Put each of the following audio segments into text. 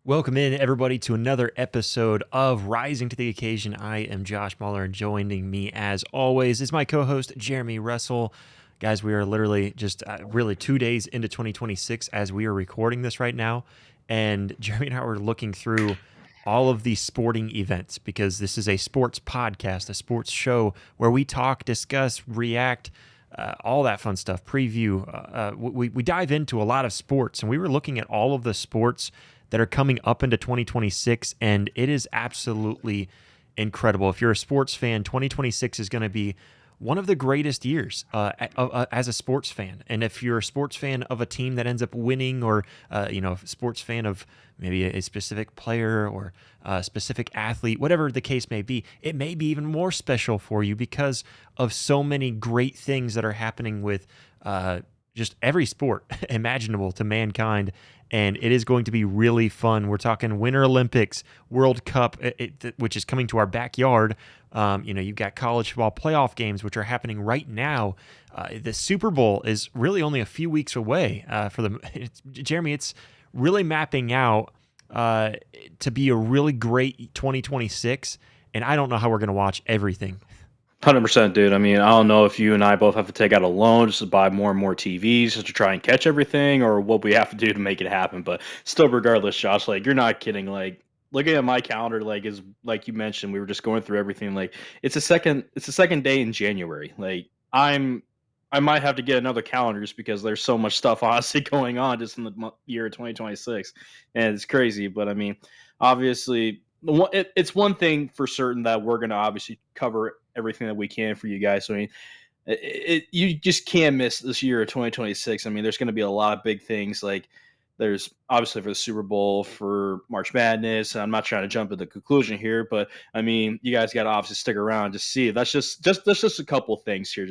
Welcome in, everybody, to another episode of Rising to the Occasion. I am Josh Muller, and joining me, as always, is my co-host, Jeremy Russell. Guys, we are literally just really 2 days into 2026 as we are recording this right now, and Jeremy and I are looking through all of these sporting events because this is a sports podcast, a sports show where we talk, discuss, react, all that fun stuff, preview. We dive into a lot of sports, and we were looking at all of the sports that are coming up into 2026, and it is absolutely incredible. If you're a sports fan, 2026 is going to be one of the greatest years as a sports fan. And if you're a sports fan of a team that ends up winning, or a sports fan of maybe a specific player or a specific athlete, whatever the case may be, it may be even more special for you because of so many great things that are happening with just every sport imaginable to mankind. And it is going to be really fun. We're talking Winter Olympics, World Cup, which is coming to our backyard. You've got college football playoff games, which are happening right now. The Super Bowl is really only a few weeks away for them. Jeremy, it's really mapping out to be a really great 2026. And I don't know how we're going to watch everything. 100%, dude. I mean, I don't know if you and I both have to take out a loan just to buy more and more TVs just to try and catch everything, or what we have to do to make it happen. But still, regardless, Josh, like you're not kidding. Like looking at my calendar, like is like you mentioned, we were just going through everything. Like it's the second day in January. Like I might have to get another calendar just because there's so much stuff honestly going on just in the year of 2026, and it's crazy. But I mean, obviously it's one thing for certain that we're going to obviously cover everything that we can for you guys. So I mean, you just can't miss this year of 2026. I mean, there's going to be a lot of big things. Like there's obviously for the Super Bowl, for March Madness. I'm not trying to jump to the conclusion here, but I mean, you guys got to obviously stick around to see. That's just a couple things here.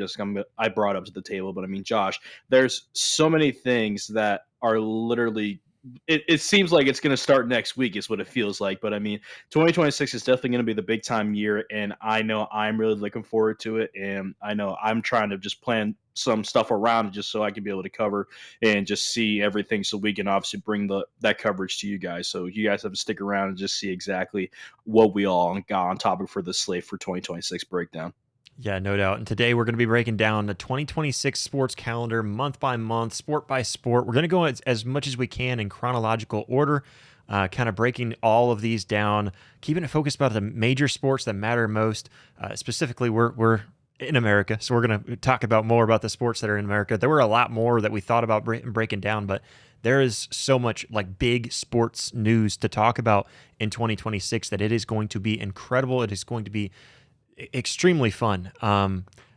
I brought up to the table, but I mean, Josh, there's so many things that are literally it seems like it's going to start next week is what it feels like, but I mean 2026 is definitely going to be the big time year, and I know I'm really looking forward to it, and I know I'm trying to just plan some stuff around it just so I can be able to cover and just see everything so we can obviously bring that coverage to you guys, so you guys have to stick around and just see exactly what we all got on topic for the slate for 2026 breakdown. Yeah, no doubt. And today we're going to be breaking down the 2026 sports calendar month by month, sport by sport. We're going to go as much as we can in chronological order, kind of breaking all of these down, keeping it focused about the major sports that matter most. Specifically, we're in America, so we're going to talk about more about the sports that are in America. There were a lot more that we thought about breaking down, but there is so much like big sports news to talk about in 2026 that it is going to be incredible. It is going to be extremely fun.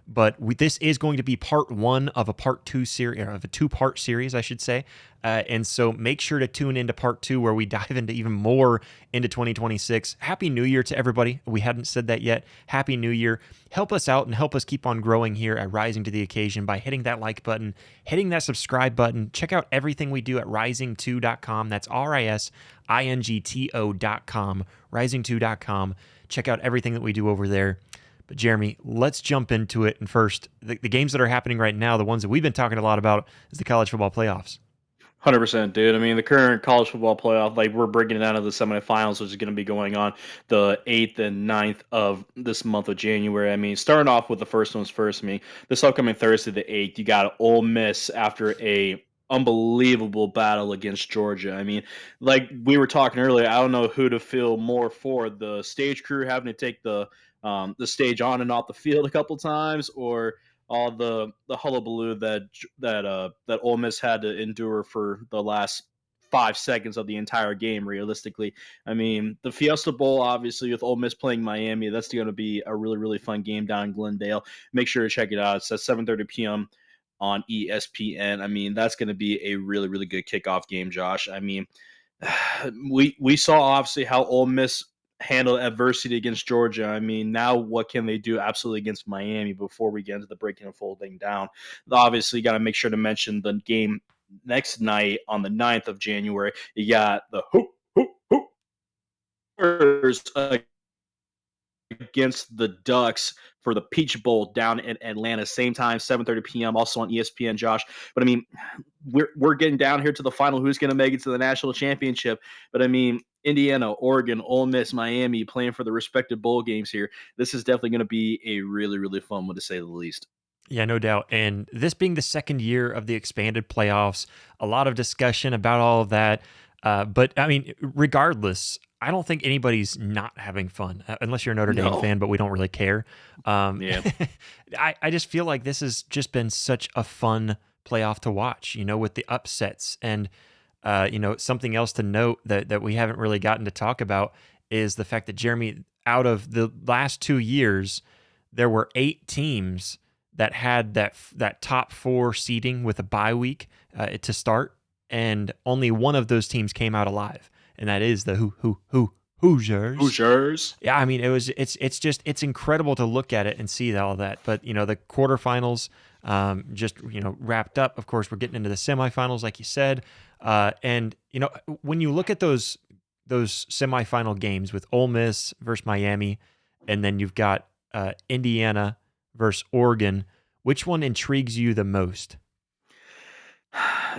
This is going to be part one of a part two series, or of a two-part series, I should say. And so make sure to tune into part two where we dive into even more into 2026. Happy New Year to everybody. We hadn't said that yet. Happy New Year. Help us out and help us keep on growing here at Rising to the Occasion by hitting that like button, hitting that subscribe button. Check out everything we do at rising2.com. That's risingto.com, rising2.com. Check out everything that we do over there. But Jeremy, let's jump into it. And first, the games that are happening right now, the ones that we've been talking a lot about, is the college football playoffs. 100%, dude. I mean, the current college football playoff, like we're breaking it down to the semifinals, which is going to be going on the 8th and 9th of this month of January. I mean, starting off with the first ones first. I mean, this upcoming Thursday, the 8th, you got Ole Miss after a unbelievable battle against Georgia. I mean, like we were talking earlier, I don't know who to feel more for, the stage crew having to take the stage on and off the field a couple times, or all the hullabaloo that Ole Miss had to endure for the last 5 seconds of the entire game. Realistically, I mean, the Fiesta Bowl, obviously with Ole Miss playing Miami, that's going to be a really really fun game down in Glendale. Make sure to check it out. It's at 7:30 p.m. on ESPN. I mean, that's going to be a really really good kickoff game, Josh. I mean, we saw obviously how Ole Miss handled adversity against Georgia. I mean, now what can they do absolutely against Miami before we get into the breaking and folding down? Obviously, got to make sure to mention the game next night on the 9th of January. You got the Hoopers against the Ducks for the Peach Bowl down in Atlanta, same time, 7:30 p.m. also on ESPN, Josh. But I mean, we're getting down here to the final. Who's going to make it to the national championship? But I mean, Indiana, Oregon, Ole Miss, Miami playing for the respective bowl games here. This is definitely going to be a really, really fun one to say the least. Yeah, no doubt. And this being the second year of the expanded playoffs, a lot of discussion about all of that. But I mean, regardless, I don't think anybody's not having fun, unless you're a Notre Dame No. fan, but we don't really care. Yeah. I just feel like this has just been such a fun playoff to watch, with the upsets. And, something else to note that we haven't really gotten to talk about is the fact that, Jeremy, out of the last 2 years, there were 8 teams that had that top 4 seeding with a bye week to start, and only one of those teams came out alive, and that is the Hoosiers. Hoosiers. Yeah, I mean it's incredible to look at it and see all that. But the quarterfinals just wrapped up. Of course, we're getting into the semifinals, like you said, and when you look at those semifinal games with Ole Miss versus Miami, and then you've got Indiana versus Oregon, which one intrigues you the most?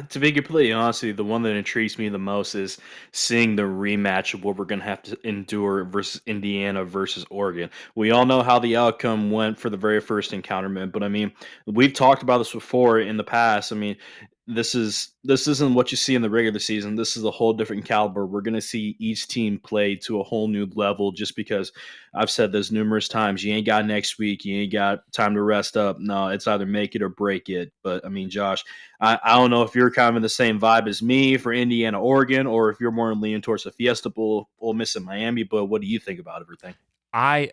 To be completely honest with you, the one that intrigues me the most is seeing the rematch of what we're going to have to endure versus Indiana versus Oregon. We all know how the outcome went for the very first encounterment, but I mean, we've talked about this before in the past. I mean, this isn't what you see in the regular season. This is a whole different caliber. We're going to see each team play to a whole new level just because I've said this numerous times. You ain't got next week. You ain't got time to rest up. No, it's either make it or break it. But I mean, Josh, I don't know if you're kind of in the same vibe as me for Indiana, Oregon, or if you're more leaning towards the Fiesta Bowl, Ole Miss, and Miami. But what do you think about everything? I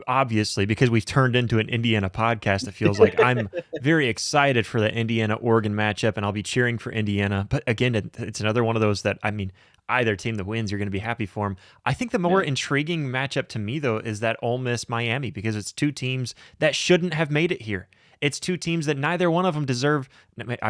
obviously, because we've turned into an Indiana podcast, it feels like I'm very excited for the Indiana Oregon matchup, and I'll be cheering for Indiana. But again, it's another one of those that, I mean, either team that wins, you're going to be happy for them. I think the more Yeah, intriguing matchup to me, though, is that Ole Miss Miami, because it's 2 teams that shouldn't have made it here. It's 2 teams that neither one of them deserve,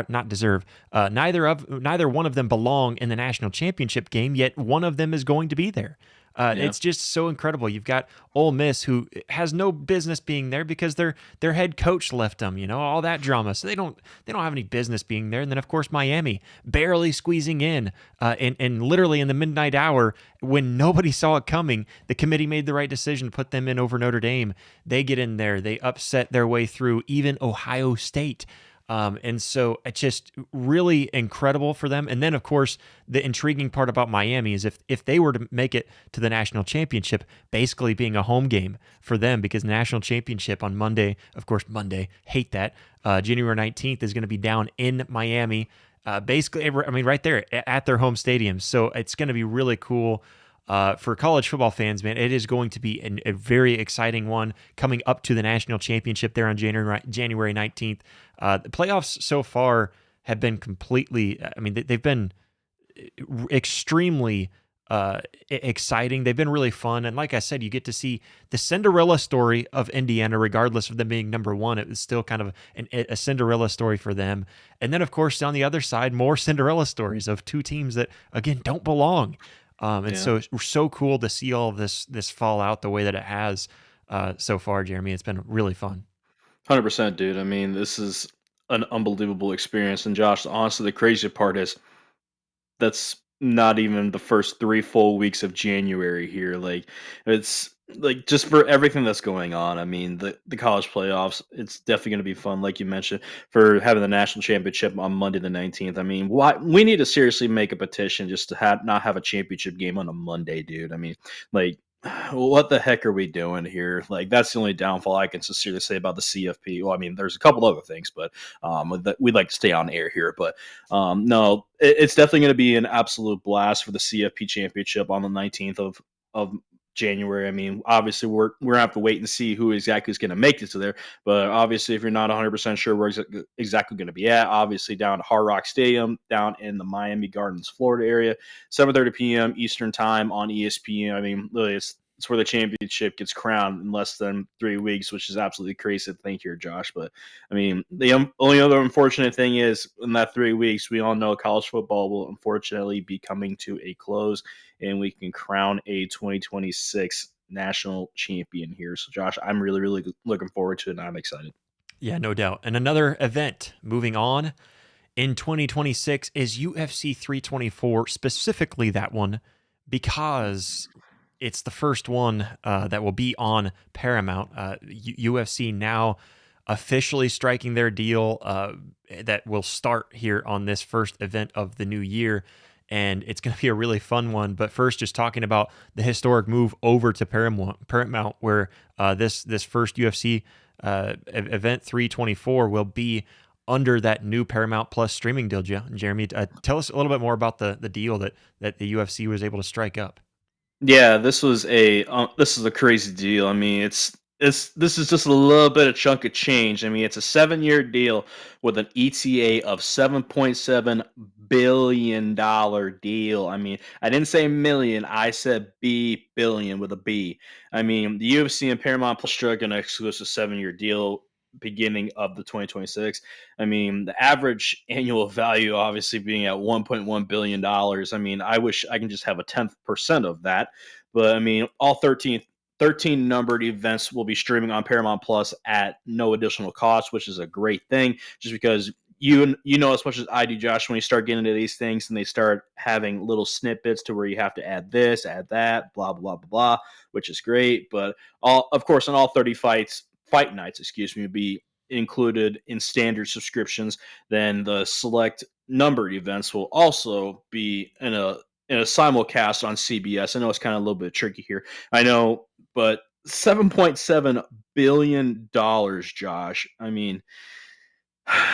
not deserve, neither one of them belong in the national championship game. Yet one of them is going to be there. yeah. It's just so incredible. You've got Ole Miss, who has no business being there because their head coach left them. All that drama, so they don't have any business being there. And then of course Miami barely squeezing in, and literally in the midnight hour when nobody saw it coming, the committee made the right decision to put them in over Notre Dame. They get in there, they upset their way through even Ohio State. And so it's just really incredible for them. And then, of course, the intriguing part about Miami is if they were to make it to the national championship, basically being a home game for them, because the national championship on Monday, of course, Monday, hate that, January 19th is going to be down in Miami, basically, I mean, right there at their home stadium. So it's going to be really cool. For college football fans, man, it is going to be a very exciting one coming up to the national championship there on January 19th. The playoffs so far have been completely, I mean, they've been extremely exciting. They've been really fun. And like I said, you get to see the Cinderella story of Indiana, regardless of them being number one. It was still kind of a Cinderella story for them. And then, of course, on the other side, more Cinderella stories of 2 teams that, again, don't belong. And Yeah. so it's so cool to see all of this fall out the way that it has so far, Jeremy. It's been really fun. 100%, dude. I mean, this is an unbelievable experience. And Josh, honestly, the crazy part is that's not even the first 3 full weeks of January here. Like, it's like just for everything that's going on. I mean, the college playoffs, it's definitely going to be fun, like you mentioned, for having the national championship on Monday the 19th. I mean, why we need to seriously make a petition just to have not have a championship game on a Monday, dude. I mean, like, what the heck are we doing here? Like, that's the only downfall I can sincerely say about the CFP. Well, I mean, there's a couple other things, but we'd like to stay on air here. But no, it's definitely going to be an absolute blast for the CFP championship on the 19th of January. I mean, obviously we're gonna have to wait and see who exactly is going to make it to there. But obviously, if you're not 100% sure where exactly going to be at, obviously down at Hard Rock Stadium, down in the Miami Gardens, Florida area, 7:30 p.m. Eastern time on ESPN. I mean, really, it's where the championship gets crowned in less than 3 weeks, which is absolutely crazy to think here, Josh. But I mean, the only other unfortunate thing is in that 3 weeks, we all know college football will unfortunately be coming to a close, and we can crown a 2026 national champion here. So, Josh, I'm really, really looking forward to it, and I'm excited. Yeah, no doubt. And another event moving on in 2026 is UFC 324, specifically that one, because it's the first one that will be on Paramount. UFC now officially striking their deal that will start here on this first event of the new year. And it's going to be a really fun one. But first, just talking about the historic move over to Paramount, where this first UFC event 324 will be under that new Paramount Plus streaming deal. Jeremy, tell us a little bit more about the deal that the UFC was able to strike up. Yeah, this is a crazy deal. I mean, this is just a little bit of chunk of change. I mean, it's a 7-year deal with an ETA of $7.7 billion deal. I mean, I didn't say million, I said billion with a B. I mean, the UFC and Paramount Plus struck an exclusive 7-year deal beginning of the 2026. I mean, the average annual value obviously being at $1.1 billion. I mean, I wish I can just have a 10% of that. But I mean, all 13 numbered events will be streaming on Paramount Plus at no additional cost, which is a great thing. Just because you know as much as I do, Josh, when you start getting into these things and they start having little snippets to where you have to add this, add that, blah blah blah blah, which is great. But all, of course, on all 30 fight nights, excuse me, would be included in standard subscriptions. Then the select numbered events will also be in a simulcast on CBS. I know it's kind of a little bit tricky here. I know, but $7.7 billion, Josh. I mean,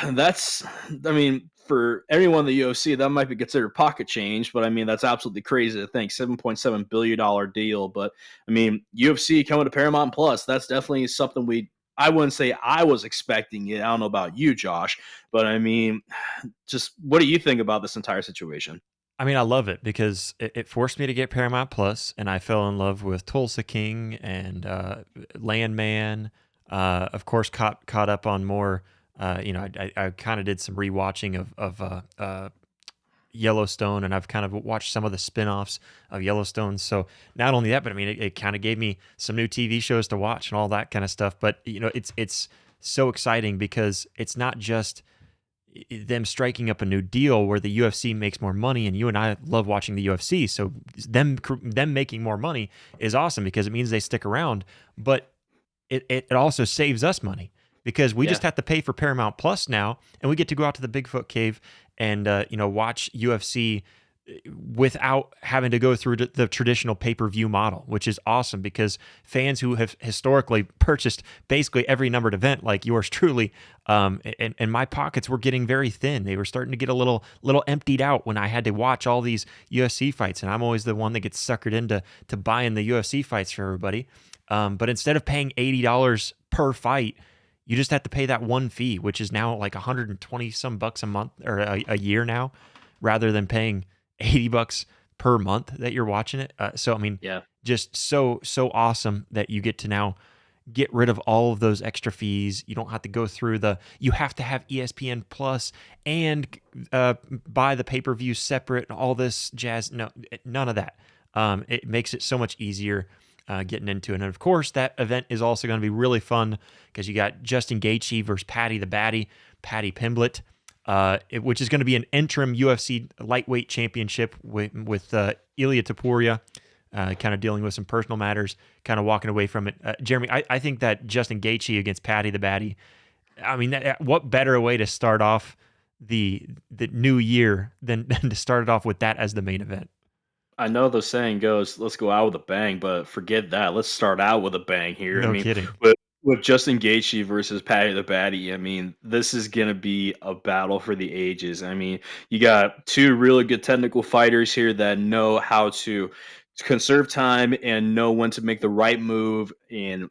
that's, I mean, for everyone in the UFC, that might be considered pocket change, but I mean, that's absolutely crazy to think. $7.7 billion deal. But I mean, UFC coming to Paramount Plus, that's definitely something I wouldn't say I was expecting it. I don't know about you, Josh, but I mean, just what do you think about this entire situation? I mean, I love it because it forced me to get Paramount Plus, and I fell in love with Tulsa King and Landman. Of course, caught up on more. I kind of did some rewatching of Yellowstone, and I've kind of watched some of the spin-offs of Yellowstone. So not only that, but I mean, it kind of gave me some new TV shows to watch and all that kind of stuff. But it's so exciting because it's not just them striking up a new deal where the UFC makes more money, and you and I love watching the UFC. So them making more money is awesome because it means they stick around. But it also saves us money because we Yeah. just have to pay for Paramount Plus now, and we get to go out to the Bigfoot Cave and watch UFC without having to go through the traditional pay-per-view model, which is awesome because fans who have historically purchased basically every numbered event like yours truly, and my pockets were getting very thin. They were starting to get a little emptied out when I had to watch all these UFC fights, and I'm always the one that gets suckered into buying the UFC fights for everybody. But instead of paying $80 per fight, you just have to pay that one fee, which is now like 120 some bucks a month or a year now, rather than paying $80 per month that you're watching it. So I mean, Yeah. just so awesome that you get to now get rid of all of those extra fees. You don't have to go through you have to have ESPN Plus and buy the pay-per-view separate and all this jazz. No, none of that. It makes it so much easier getting into it. And of course, that event is also going to be really fun because you got Justin Gaethje versus Paddy the Baddy, Paddy Pimblett, which is going to be an interim UFC lightweight championship with Ilya Topuria, kind of dealing with some personal matters, kind of walking away from it. Jeremy, I think that Justin Gaethje against Paddy the Baddy, I mean, what better way to start off the new year than to start it off with that as the main event? I know the saying goes, "Let's go out with a bang," but forget that. Let's start out with a bang here. I No mean, kidding. with Justin Gaethje versus Patty the Batty, I mean, this is gonna be a battle for the ages. I mean, you got two really good technical fighters here that know how to conserve time and know when to make the right move. And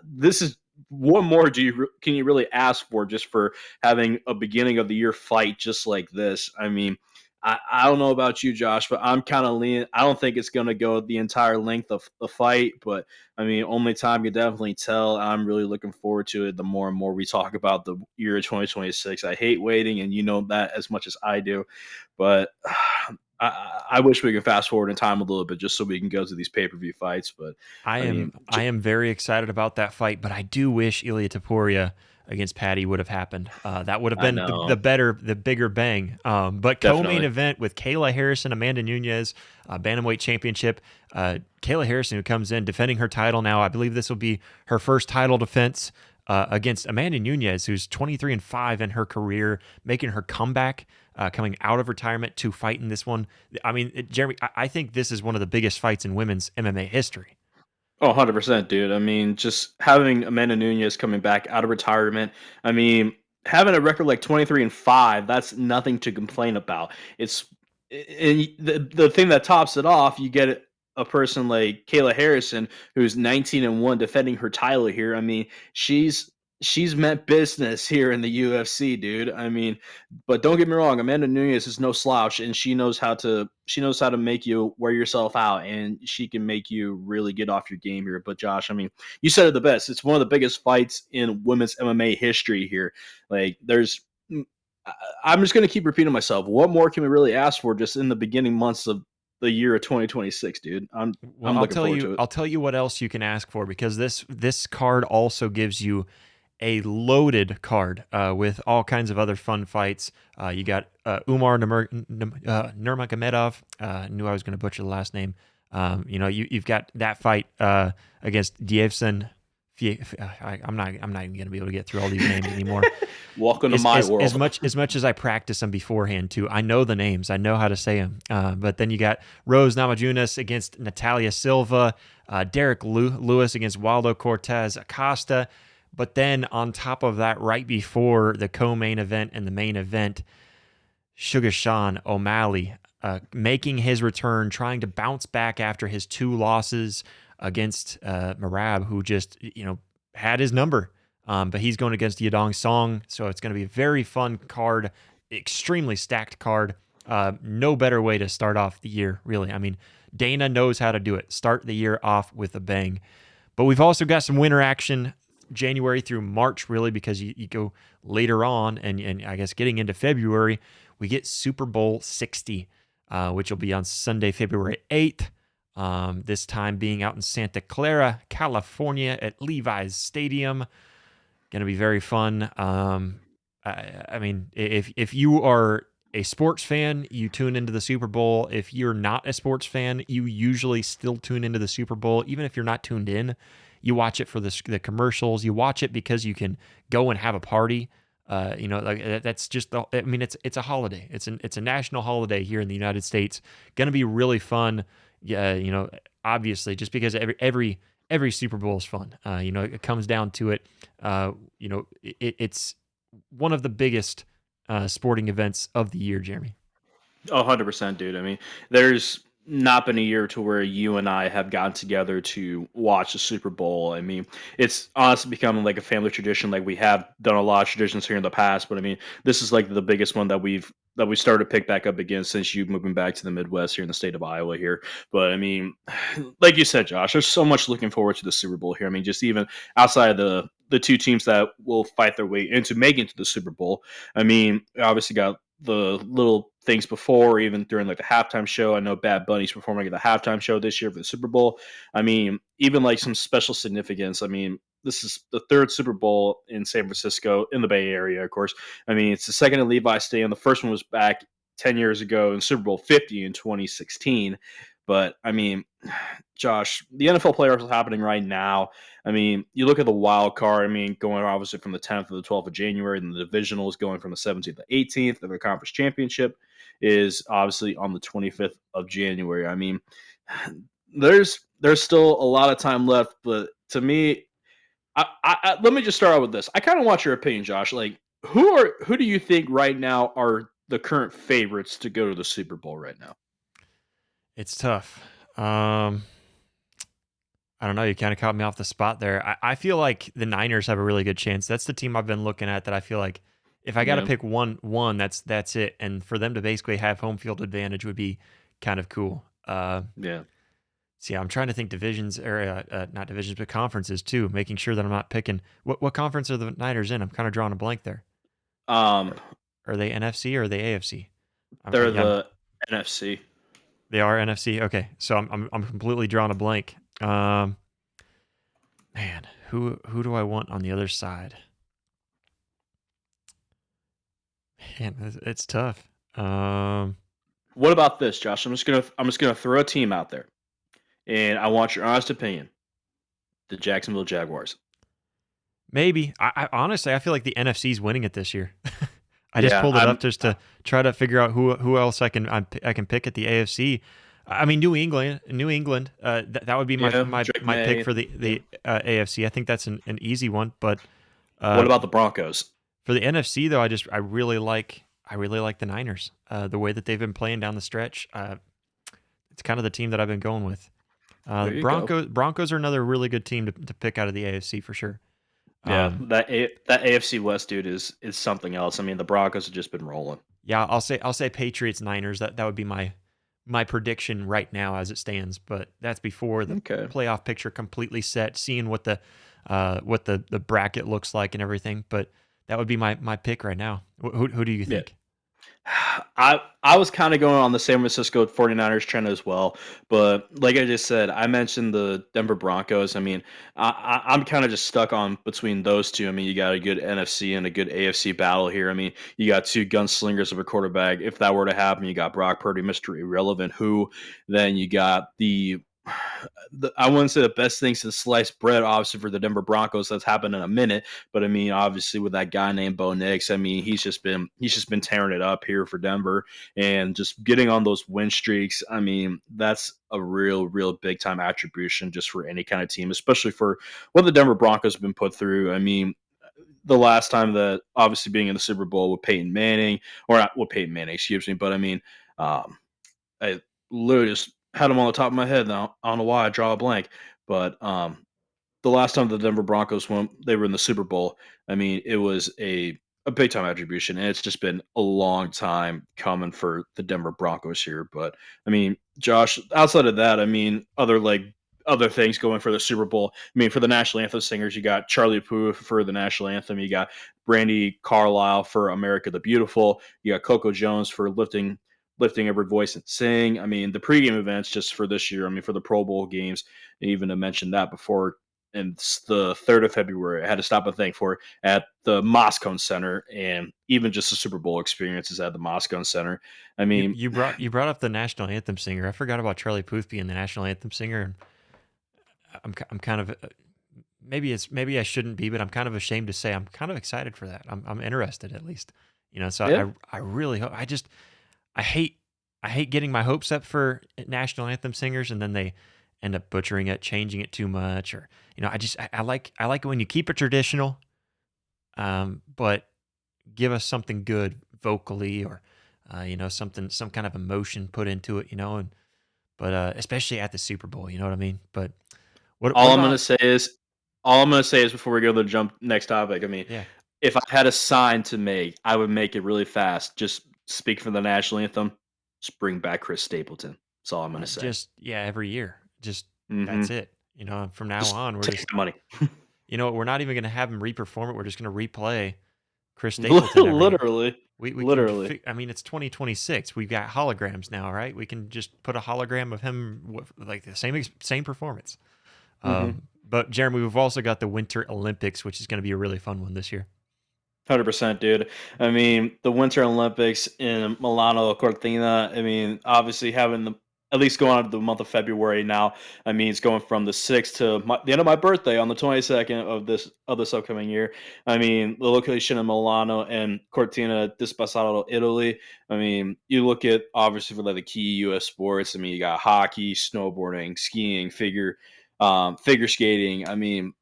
this is what more can you really ask for just for having a beginning of the year fight just like this? I mean, I don't know about you, Josh, but I'm kind of leaning. I don't think it's going to go the entire length of the fight, but I mean, only time can definitely tell. I'm really looking forward to it the more and more we talk about the year of 2026. I hate waiting, and you know that as much as I do. But I wish we could fast forward in time a little bit just so we can go to these pay-per-view fights. But I I am mean, I am very excited about that fight, but I do wish Ilya Taporia against Patty would have happened. That would have I been know, the bigger bang. But co-main definitely. event with Kayla Harrison, Amanda Nunes, bantamweight championship. Kayla Harrison, who comes in defending her title now. I believe this will be her first title defense against Amanda Nunes, who's 23-5 in her career, making her comeback. Coming out of retirement to fight in this one. I mean, Jeremy, I think this is one of the biggest fights in women's MMA history. Oh, 100%, dude. I mean, just having Amanda Nunes coming back out of retirement. I mean, having a record like 23-5, that's nothing to complain about. It's and the thing that tops it off, you get a person like Kayla Harrison who's 19-1 defending her title here. I mean, she's meant business here in the UFC, dude. I mean, but don't get me wrong, Amanda Nunes is no slouch, and she knows how to make you wear yourself out, and she can make you really get off your game here. But Josh, I mean, you said it the best. It's one of the biggest fights in women's MMA history here. Like, I'm just gonna keep repeating myself. What more can we really ask for just in the beginning months of the year of 2026, dude? I'm Well, I'm looking forward to it. I'll tell you what else you can ask for because this card also gives you a loaded card with all kinds of other fun fights. You got Umar Nurmagomedov. Knew I was going to butcher the last name. You've got that fight against Dievsen. I'm not even going to be able to get through all these names anymore. Welcome to as, my as, as world. much as much as I practice them beforehand too, I know the names. I know how to say them. But then you got Rose Namajunas against Natalia Silva, Derek Lewis against Waldo Cortez Acosta. But then on top of that, right before the co-main event and the main event, Sugar Sean O'Malley making his return, trying to bounce back after his two losses against Marab, who just had his number. But he's going against Yadong Song, so it's going to be a very fun card, extremely stacked card. No better way to start off the year, really. I mean, Dana knows how to do it. Start the year off with a bang. But we've also got some winter action January through March, really, because you go later on, and I guess getting into February, we get Super Bowl 60, which will be on Sunday, February 8th. This time being out in Santa Clara, California at Levi's Stadium. Going to be very fun. I mean, if you are a sports fan, you tune into the Super Bowl. If you're not a sports fan, you usually still tune into the Super Bowl, even if you're not tuned in. You watch it for the commercials. You watch it because you can go and have a party. That's just the. I mean, it's a holiday. It's a national holiday here in the United States. Going to be really fun. Yeah, obviously, just because every Super Bowl is fun. It comes down to it. It's one of the biggest sporting events of the year, Jeremy. 100%, dude. I mean, there's not been a year to where you and I have gotten together to watch the Super Bowl. I mean, it's honestly becoming like a family tradition. Like, we have done a lot of traditions here in the past, but I mean, this is like the biggest one that we started to pick back up again since you moving back to the Midwest here in the state of Iowa here. But I mean, like you said, Josh, there's so much looking forward to the Super Bowl here. I mean, just even outside of the two teams that will fight their way into making to the Super Bowl. I mean, obviously got the little things before, even during like the halftime show. I know Bad Bunny's performing at the halftime show this year for the Super Bowl. I mean, even like some special significance. I mean, this is the third Super Bowl in San Francisco in the Bay Area, of course. I mean, it's the second in Levi Stadium. The first one was back 10 years ago in Super Bowl 50 in 2016. But I mean, Josh, the NFL playoffs are happening right now. I mean, you look at the wild card. I mean, going obviously from the 10th to the 12th of January, and the divisionals going from the 17th to 18th, and the conference championship is obviously on the 25th of January. I mean, there's still a lot of time left, but to me, let me just start out with this. I kind of want your opinion, Josh. Like, who do you think right now are the current favorites to go to the Super Bowl right now? It's tough. I don't know. You kind of caught me off the spot there. I feel like the Niners have a really good chance. That's the team I've been looking at that I feel like if I got to Yeah, pick one, that's it. And for them to basically have home field advantage would be kind of cool. yeah. See, I'm trying to think divisions or not divisions, but conferences too, making sure that I'm not picking what conference are the Niners in. I'm kind of drawing a blank there. Um, Are they NFC or are they AFC? they're Yeah, the NFC. They are NFC. Okay, so I'm completely drawing a blank. Man, who do I want on the other side? Man, it's tough. What about this, Josh? I'm just gonna throw a team out there, and I want your honest opinion. The Jacksonville Jaguars. Maybe. I honestly I feel like the NFC's winning it this year. I just Yeah, pulled it up just to try to figure out who else I can pick at the AFC. I mean New England. That would be my yeah, my Drake my pick May. for the Yeah. AFC. I think that's an easy one, but What uh, about the Broncos? for the NFC though, I really like the Niners. The way that they've been playing down the stretch. It's kind of the team that I've been going with. There you go. Broncos are another really good team to pick out of the AFC for sure. Yeah, Um, that AFC West dude is something else. I mean, the Broncos have just been rolling. yeah, I'll say Patriots Niners. That would be my prediction right now as it stands. But that's before the Okay. playoff picture completely set, seeing what the bracket looks like and everything. But that would be my pick right now. Who do you Yeah. think? I was kind of going on the San Francisco 49ers trend as well, but like I just said, I mentioned the Denver Broncos. I mean, I'm kind of just stuck on between those two. I mean, you got a good NFC and a good AFC battle here. I mean, you got two gunslingers of a quarterback. If that were to happen, you got Brock Purdy, Mr. Irrelevant, who then you got I wouldn't say the best things to slice bread, obviously, for the Denver Broncos. That's happened in a minute. But I mean, obviously, with that guy named Bo Nix, I mean, he's just been tearing it up here for Denver and just getting on those win streaks. I mean, that's a real big time attribution just for any kind of team, especially for what the Denver Broncos have been put through. I mean, the last time that obviously being in the Super Bowl with Peyton Manning, or not with Peyton Manning, excuse me, but I mean, um, I literally just had them on the top of my head now. I don't know why I draw a blank, but the last time the Denver Broncos went, they were in the Super Bowl. I mean, it was a big time attribution, and it's just been a long time coming for the Denver Broncos here. But I mean, Josh, outside of that, I mean, other things going for the Super Bowl. I mean, for the national anthem singers, you got Charlie Puth for the national anthem. You got Brandy Carlisle for America the Beautiful. You got Coco Jones for lifting every voice and sing. I mean, the pregame events just for this year. I mean, for the Pro Bowl games, even to mention that before, and it's the 3rd of February. I had to stop and thank for at the Moscone Center, and even just the Super Bowl experiences at the Moscone Center. I You mean, you brought you brought up the national anthem singer. I forgot about Charlie Puth being the national anthem singer. And I'm kind of maybe I shouldn't be, but I'm kind of ashamed to say I'm kind of excited for that. I'm interested at least. So yeah, I really hope. I hate I hate getting my hopes up for national anthem singers and then they end up butchering it, changing it too much, or I like it when you keep it traditional, but give us something good vocally or some kind of emotion put into it, and but especially at the Super Bowl, you know what I mean? But what all I'm gonna about say is, all I'm gonna say is before we go to the jump next topic. I mean, yeah, if I had a sign to make, I would make it really fast. Just speak for the national anthem. Just bring back Chris Stapleton. That's all I'm gonna say. just yeah, every year, just Hmm. that's it. From now Just on, we're take just the money. we're not even going to have him reperform it. We're just going to replay Chris Stapleton every. Literally, We can. literally. I mean, it's 2026. We've got holograms now, right? We can just put a hologram of him with like the same performance. Hmm. But Jeremy, we've also got the Winter Olympics, which is going to be a really fun one this year. 100%, dude. I mean, the Winter Olympics in Milano Cortina. I mean, obviously having at least going on to the month of February now. I mean, it's going from the 6th to the end of my birthday on the 22nd of this upcoming year. I mean, the location in Milano and Cortina d'Ispassato, Italy. I mean, you look at obviously for like the key U.S. sports. I mean, you got hockey, snowboarding, skiing, figure skating. I mean,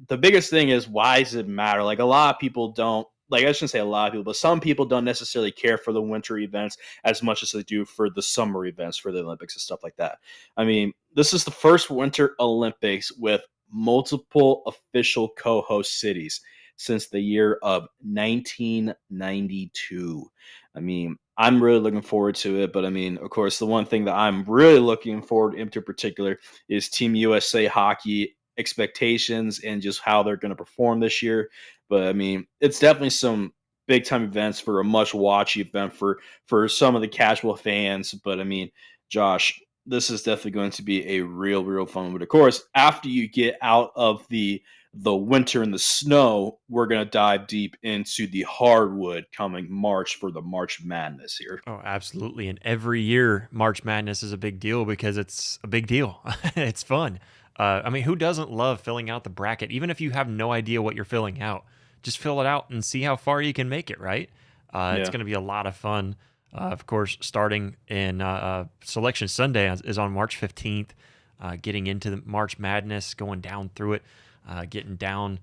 the biggest thing is, why does it matter? Like, a lot of people don't, like, I shouldn't say a lot of people, but some people don't necessarily care for the winter events as much as they do for the summer events for the Olympics and stuff like that. I mean, this is the first Winter Olympics with multiple official co-host cities since the year of 1992. I mean, I'm really looking forward to it, but I mean, of course, the one thing that I'm really looking forward into particular is Team USA hockey expectations and just how they're going to perform this year. But I mean, it's definitely some big time events for a much watch event for some of the casual fans. But I mean, Josh, this is definitely going to be a real fun. But of course, after you get out of the winter and the snow, we're gonna dive deep into the hardwood coming March for the March Madness here. Oh, absolutely. And every year, March Madness is a big deal because it's a big deal. It's fun. I mean, who doesn't love filling out the bracket? Even if you have no idea what you're filling out, just fill it out and see how far you can make it, right? It's Yeah. going to be a lot of fun. Of course, starting in Selection Sunday is on March 15th, getting into the March Madness, going down through it, getting down,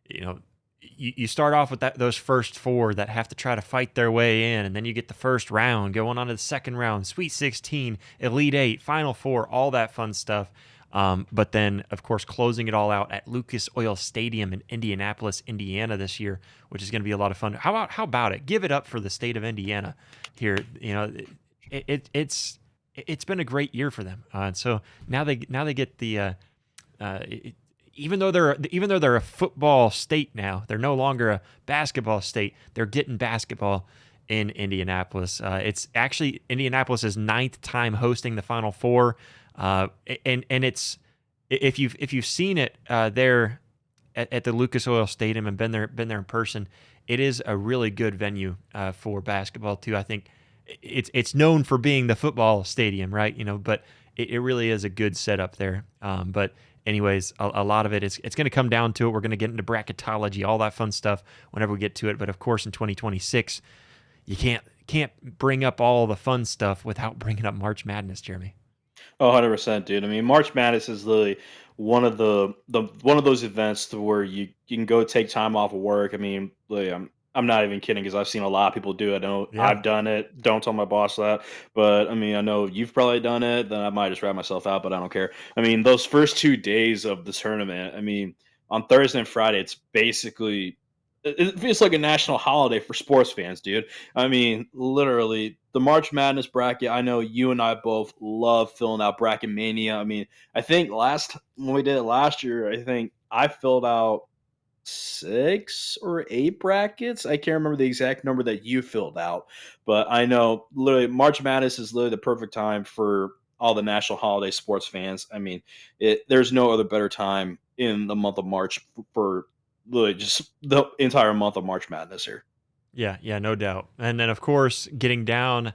you know, you start off with those first four that have to try to fight their way in, and then you get the first round, going on to the second round, Sweet 16, Elite Eight, Final Four, all that fun stuff. But then, of course, closing it all out at Lucas Oil Stadium in Indianapolis, Indiana this year, which is going to be a lot of fun. How about it? Give it up for the state of Indiana here. It's been a great year for them. And so now they get the even though they're a football state now, they're no longer a basketball state. They're getting basketball in Indianapolis. It's actually Indianapolis's ninth time hosting the Final Four, and it's if you've seen it there at the Lucas Oil Stadium and been there in person, it is a really good venue for basketball too. I think it's known for being the football stadium, right? But it really is a good setup there. But anyways, a lot of it's going to come down to it. We're going to get into bracketology, all that fun stuff whenever we get to it. But of course, in 2026, you can't bring up all the fun stuff without bringing up March Madness, Jeremy. Oh, 100%, dude. I mean, March Madness is literally one of the one of those events to where you can go take time off of work. I mean, really, I'm not even kidding because I've seen a lot of people do it. I know Yeah. I've done it. Don't tell my boss that, but I mean, I know you've probably done it. Then I might just wrap myself out, but I don't care. I mean, those first 2 days of the tournament. I mean, on Thursday and Friday, it's basically it feels like a national holiday for sports fans, dude. I mean, literally, the March Madness bracket. I know you and I both love filling out Bracket Mania. I mean, I think last when we did it last year, I think I filled out 6 or 8 brackets. I can't remember the exact number that you filled out, but I know literally March Madness is literally the perfect time for all the national holiday sports fans. I mean, there's no other better time in the month of March for literally just the entire month of March Madness here. Yeah, no doubt. And then, of course, getting down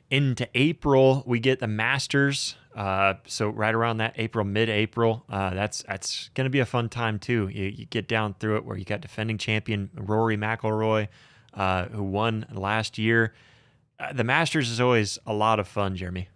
into April, we get the Masters. So right around that mid-April, that's going to be a fun time too. You get down through it where you got defending champion Rory McIlroy, who won last year. The Masters is always a lot of fun, Jeremy.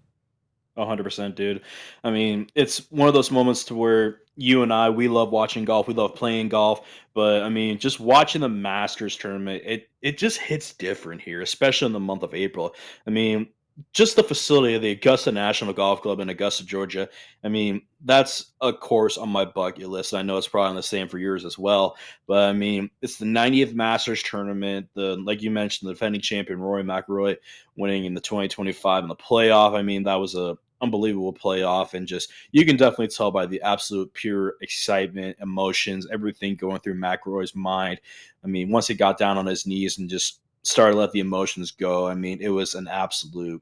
100%, dude. I mean, it's one of those moments to where you and I, we love watching golf, we love playing golf, but I mean, just watching the Masters tournament, it just hits different here, especially in the month of April. I mean, just the facility of the Augusta National Golf Club in Augusta, Georgia. I mean, that's a course on my bucket list. I know it's probably on the same for yours as well, but I mean, it's the 90th Masters tournament. The like you mentioned, the defending champion Rory McIlroy winning in the 2025 in the playoff. I mean, that was a unbelievable playoff, and just you can definitely tell by the absolute pure excitement, emotions, everything going through McElroy's mind. I mean, once he got down on his knees and just started to let the emotions go, I mean, it was an absolute.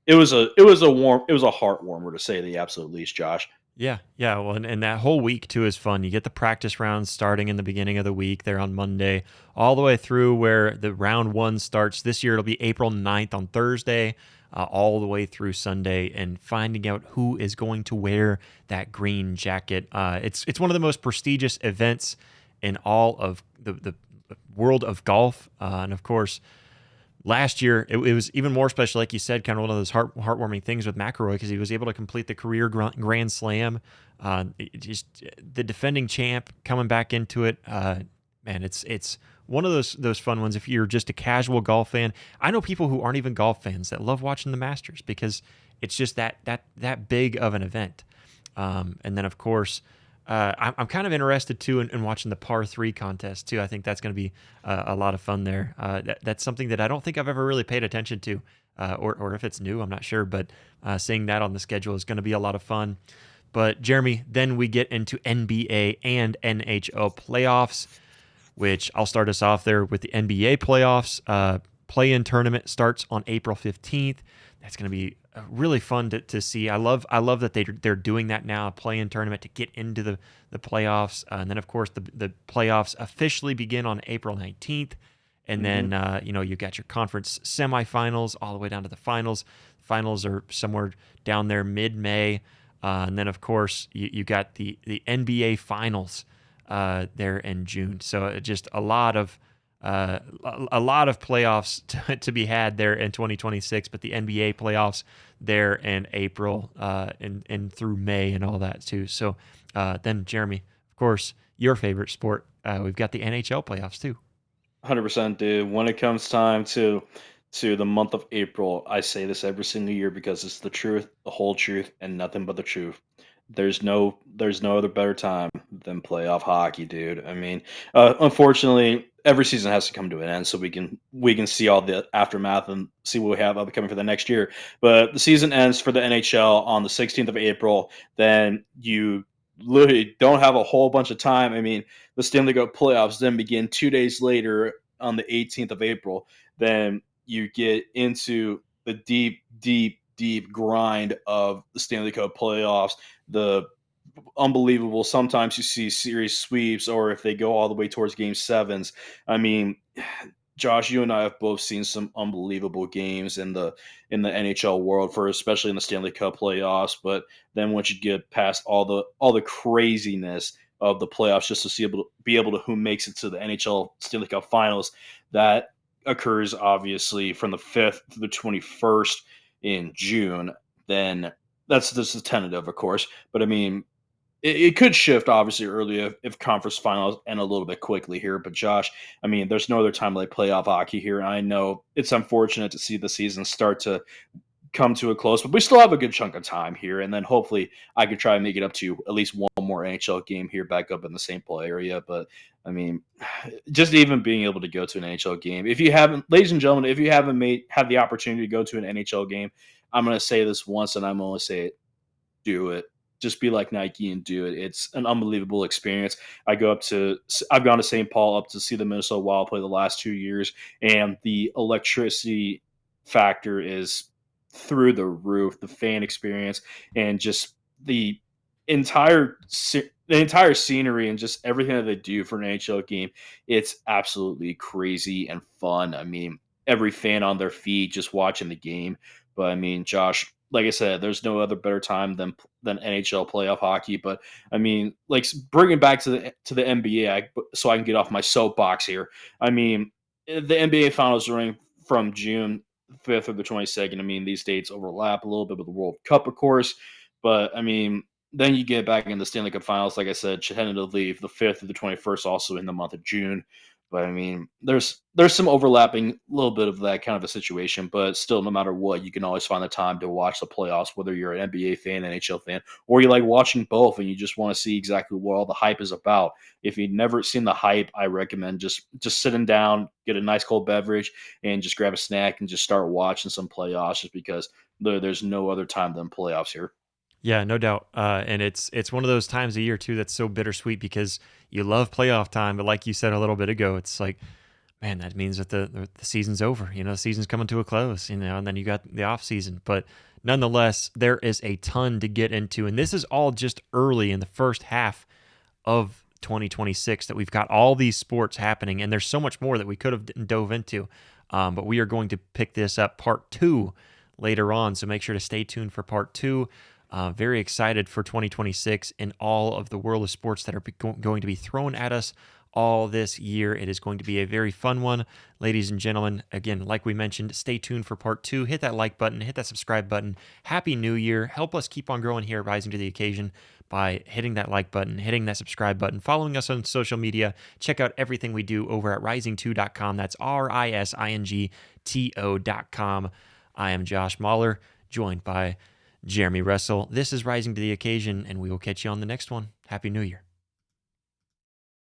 It was a heart warmer to say the absolute least, Josh. Yeah. Well, and that whole week too is fun. You get the practice rounds starting in the beginning of the week. They're on Monday, all the way through where the round one starts. This year it'll be April 9th on Thursday, all the way through Sunday, and finding out who is going to wear that green jacket. It's one of the most prestigious events in all of the world of golf, and of course last year it was even more special, like you said, kind of one of those heartwarming things with McElroy because he was able to complete the career Grand Slam. Just the defending champ coming back into it. Man, it's one of those fun ones. If you're just a casual golf fan, I know people who aren't even golf fans that love watching the Masters because it's just that big of an event. And then of course, I'm kind of interested too in watching the par three contest too. I think that's going to be a lot of fun there. That's something that I don't think I've ever really paid attention to, or if it's new, I'm not sure. But seeing that on the schedule is going to be a lot of fun. But Jeremy, then we get into NBA and NHL playoffs, which I'll start us off there with the NBA playoffs. Play-in tournament starts on April 15th. That's going to be really fun to see. I love that they're doing that now, a play-in tournament to get into the playoffs, and then of course the playoffs officially begin on April 19th, and Hmm. then you got your conference semifinals all the way down to the finals. Finals are somewhere down there mid-May, and then of course you got the NBA finals there in June. So just a lot of playoffs to be had there in 2026, but the NBA playoffs there in April and through May and all that too. So then, Jeremy, of course, your favorite sport, we've got the NHL playoffs too. 100%, dude. When it comes time to the month of April, I say this every single year because it's the truth, the whole truth, and nothing but the truth. There's no other better time than playoff hockey, dude. I mean, unfortunately, every season has to come to an end so we can see all the aftermath and see what we have upcoming for the next year. But the season ends for the NHL on the 16th of April. Then you literally don't have a whole bunch of time. I mean, the Stanley Cup playoffs then begin 2 days later on the 18th of April. Then you get into the deep, deep, deep grind of the Stanley Cup playoffs. The unbelievable. Sometimes you see series sweeps, or if they go all the way towards game sevens. I mean, Josh, you and I have both seen some unbelievable games in the NHL world, for especially in the Stanley Cup playoffs. But then once you get past all the craziness of the playoffs, just to be able to who makes it to the NHL Stanley Cup Finals, that occurs obviously from the 5th to the 21st in June. Then that's this is tentative, of course, but I mean it could shift obviously earlier if conference finals end a little bit quickly here. But Josh, I mean, there's no other time like playoff hockey here. I know it's unfortunate to see the season start to come to a close, but we still have a good chunk of time here. And then hopefully I could try and make it up to at least one more NHL game here back up in the St. Paul area. But I mean, just even being able to go to an NHL game. If you haven't, ladies and gentlemen, if you haven't had the opportunity to go to an NHL game, I'm gonna say this once and I'm gonna say it, do it. Just be like Nike and do it. It's an unbelievable experience. I've gone to St. Paul up to see the Minnesota Wild play the last 2 years, and the electricity factor is through the roof. The fan experience and just the entire scenery and just everything that they do for an NHL game, it's absolutely crazy and fun. I mean, every fan on their feet just watching the game. But I mean, Josh, like I said, there's no other better time than NHL playoff hockey. But I mean, like bringing back to the NBA, so I can get off my soapbox here. I mean, the NBA Finals running from June 5th or the 22nd. I mean, these dates overlap a little bit with the World Cup, of course. But I mean, then you get back in the Stanley Cup Finals, like I said, tentatively the 5th through the 21st, also in the month of June. But I mean, there's some overlapping, little bit of that kind of a situation, but still, no matter what, you can always find the time to watch the playoffs, whether you're an NBA fan, NHL fan, or you like watching both and you just want to see exactly what all the hype is about. If you've never seen the hype, I recommend just sitting down, get a nice cold beverage, and just grab a snack and just start watching some playoffs, just because there's no other time than playoffs here. Yeah, no doubt. And it's one of those times a year too that's so bittersweet because you love playoff time, but like you said a little bit ago, it's like, man, that means that the season's over. The season's coming to a close. And then you got the off season. But nonetheless, there is a ton to get into, and this is all just early in the first half of 2026 that we've got all these sports happening, and there's so much more that we could have dove into. But we are going to pick this up part two later on, so make sure to stay tuned for part two. Very excited for 2026 and all of the world of sports that are going to be thrown at us all this year. It is going to be a very fun one, ladies and gentlemen. Again, like we mentioned, stay tuned for part two. Hit that like button, hit that subscribe button. Happy New Year. Help us keep on growing here at Rising to the Occasion by hitting that like button, hitting that subscribe button, following us on social media. Check out everything we do over at rising2.com. That's risingto.com. I am Josh Mahler, joined by Jeremy Russell. This is Rising to the Occasion, and we will catch you on the next one. Happy New Year.